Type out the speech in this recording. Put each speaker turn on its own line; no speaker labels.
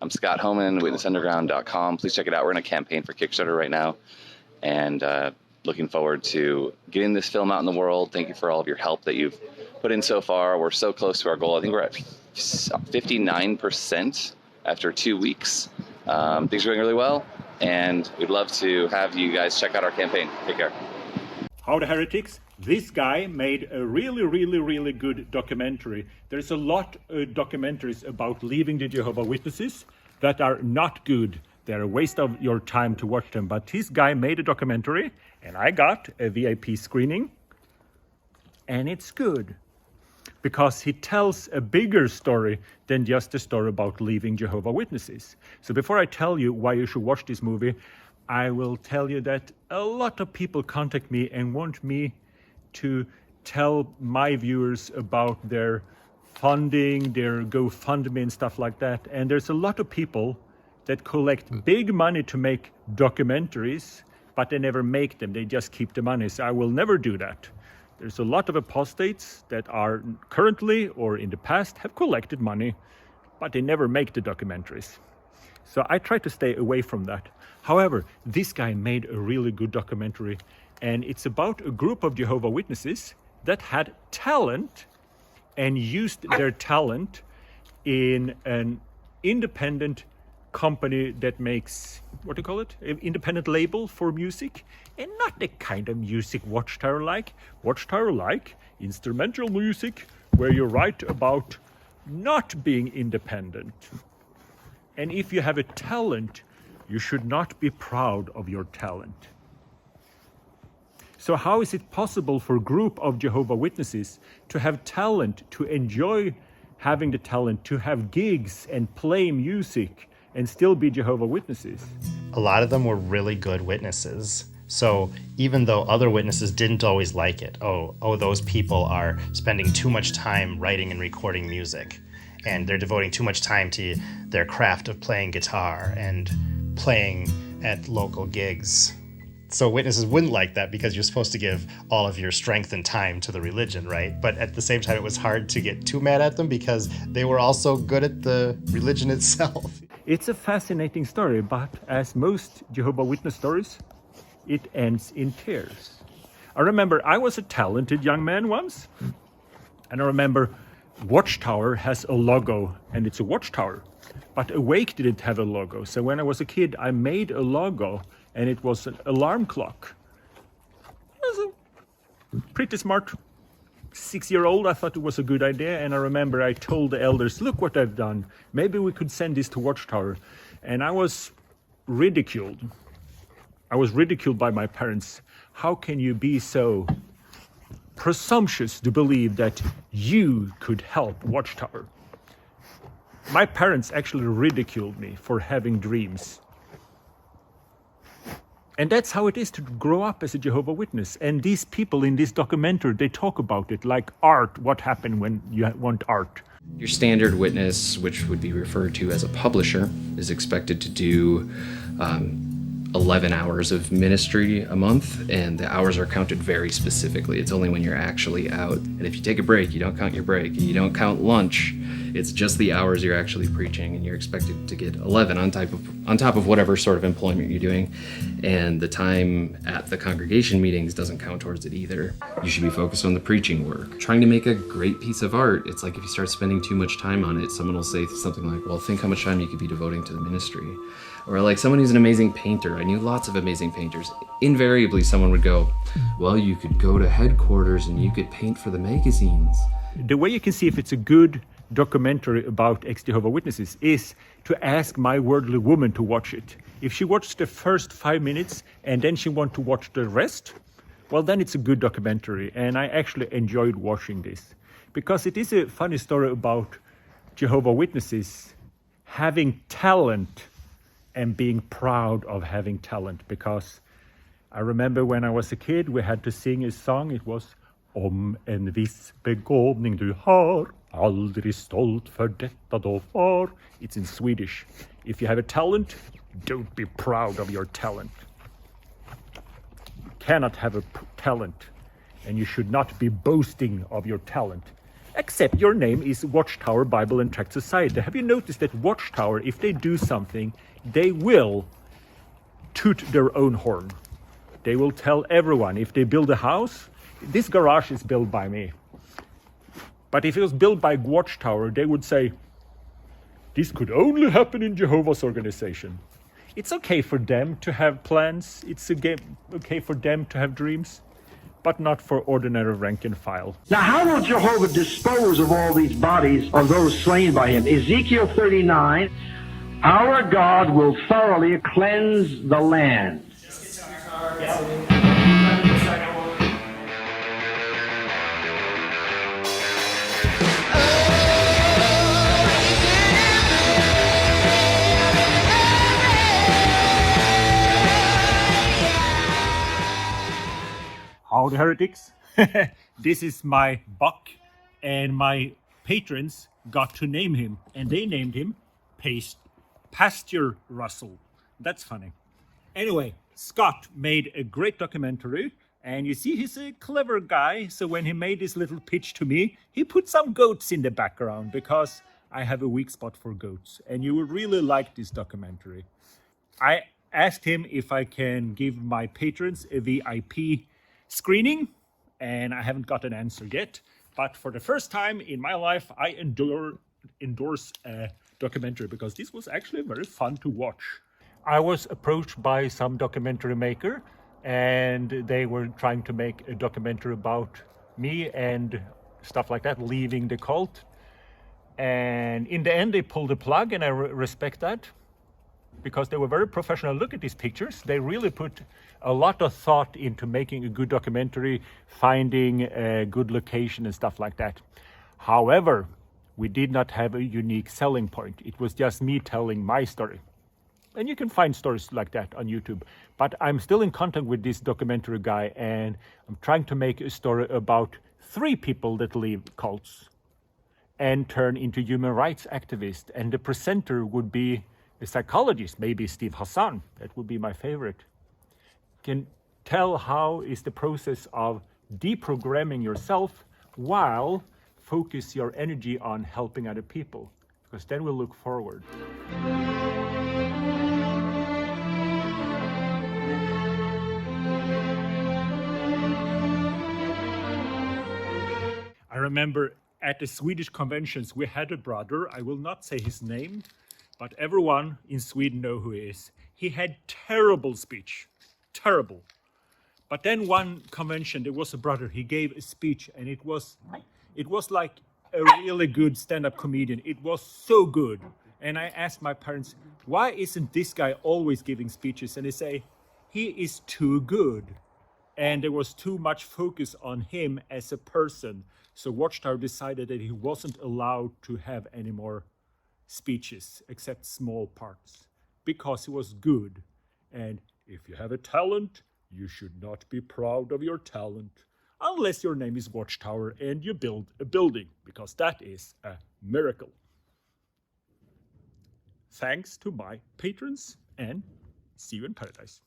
I'm Scott Homan, witnessunderground.com. Please check it out. We're in a campaign for Kickstarter right now, and looking forward to getting this film out in the world. Thank you for all of your help that you've put in so far. We're so close to our goal. I think we're at 59% after 2 weeks. Things are going really well, and we'd love to have you guys check out our campaign. Take care.
Howdy, heretics. This guy made a really good documentary. There's a lot of documentaries about leaving the Jehovah Witnesses that are not good. They're a waste of your time to watch them. But this guy made a documentary, and I got a VIP screening, and it's good. Because he tells a bigger story than just a story about leaving Jehovah Witnesses. So before I tell you why you should watch this movie, I will tell you that a lot of people contact me and want me to tell my viewers about their funding, their GoFundMe and stuff like that. And there's a lot of people that collect big money to make documentaries, but they never make them. They just keep the money. So I will never do that. There's a lot of apostates that are currently or in the past have collected money, but they never make the documentaries. So I try to stay away from that. However, this guy made a really good documentary, and it's about a group of Jehovah Witnesses that had talent and used their talent in an independent company that makes, what do you call it? An independent label for music, and not the kind of music Watchtower like. Watchtower like instrumental music where you write about not being independent. And if you have a talent, you should not be proud of your talent. So how is it possible for a group of Jehovah Witnesses to have talent, to enjoy having the talent, to have gigs and play music and still be Jehovah Witnesses?
A lot of them were really good witnesses. So even though other witnesses didn't always like it, those people are spending too much time writing and recording music, and they're devoting too much time to their craft of playing guitar and playing at local gigs. So witnesses wouldn't like that because you're supposed to give all of your strength and time to the religion, right? But at the same time, it was hard to get too mad at them because they were also good at the religion itself.
It's a fascinating story, but as most Jehovah Witness stories, it ends in tears. I remember I was a talented young man once, and I remember Watchtower has a logo, and it's a watchtower. But Awake didn't have a logo. So when I was a kid, I made a logo, and it was an alarm clock. I was a pretty smart 6-year-old. I thought it was a good idea, and I remember I told the elders, look what I've done. Maybe we could send this to Watchtower. And I was ridiculed. I was ridiculed by my parents. How can you be so presumptuous to believe that you could help Watchtower? My parents actually ridiculed me for having dreams. And that's how it is to grow up as a Jehovah Witness. And these people in this documentary, they talk about it like art, what happened when you want art.
Your standard witness, which would be referred to as a publisher, is expected to do 11 hours of ministry a month, and the hours are counted very specifically. It's only when you're actually out. And if you take a break, you don't count your break. You don't count lunch. It's just the hours you're actually preaching, and you're expected to get 11 on top of whatever sort of employment you're doing. And the time at the congregation meetings doesn't count towards it either. You should be focused on the preaching work. Trying to make a great piece of art, it's like if you start spending too much time on it, someone will say something like, well, think how much time you could be devoting to the ministry. Or like someone who's an amazing painter. I knew lots of amazing painters. Invariably, someone would go, well, you could go to headquarters and you could paint for the magazines.
The way you can see if it's a good documentary about ex-Jehovah Witnesses is to ask my worldly woman to watch it. If she watched the first 5 minutes and then she wants to watch the rest, well, then it's a good documentary. And I actually enjoyed watching this because it is a funny story about Jehovah Witnesses having talent and being proud of having talent. Because I remember when I was a kid, we had to sing a song. It was Om en viss begåvning du har, aldrig stolt för detta då var. It's in Swedish. If you have a talent, don't be proud of your talent. You cannot have a talent, and you should not be boasting of your talent. Except your name is Watchtower Bible and Tract Society. Have you noticed that Watchtower, if they do something, they will toot their own horn. They will tell everyone. If they build a house, this garage is built by me. But if it was built by Watchtower, they would say, this could only happen in Jehovah's organization. It's okay for them to have plans. It's okay for them to have dreams, but not for ordinary rank and file.
Now, how will Jehovah dispose of all these bodies of those slain by him? Ezekiel 39, our God will thoroughly cleanse the land.
Howdy, heretics. This is my buck, and my patrons got to name him, and they named him Pasture Russell. That's funny. Anyway, Scott made a great documentary, and you see he's a clever guy, so when he made this little pitch to me, he put some goats in the background because I have a weak spot for goats, and you will really like this documentary. I asked him if I can give my patrons a VIP screening, and I haven't got an answer yet, but for the first time in my life I endorse a documentary because this was actually very fun to watch. I was approached by some documentary maker, and they were trying to make a documentary about me and stuff like that, leaving the cult, and in the end they pulled the plug, and I respect that because they were very professional. Look at these pictures. They really put a lot of thought into making a good documentary, finding a good location and stuff like that. However, we did not have a unique selling point. It was just me telling my story. And you can find stories like that on YouTube. But I'm still in contact with this documentary guy, and I'm trying to make a story about 3 people that leave cults and turn into human rights activists. And the presenter would be a psychologist, maybe Steve Hassan. That would be my favorite. Can tell how is the process of deprogramming yourself while focus your energy on helping other people, because then we'll look forward. I remember at the Swedish conventions we had a brother, I will not say his name, but everyone in Sweden know who he is. He had terrible speech, terrible. But then one convention, there was a brother, he gave a speech, and it was like a really good stand-up comedian. It was so good. And I asked my parents, why isn't this guy always giving speeches? And they say, he is too good. And there was too much focus on him as a person. So Watchtower decided that he wasn't allowed to have any more speeches except small parts because he was good. And if you have a talent, you should not be proud of your talent unless your name is Watchtower and you build a building, because that is a miracle. Thanks to my patrons, and see you in paradise.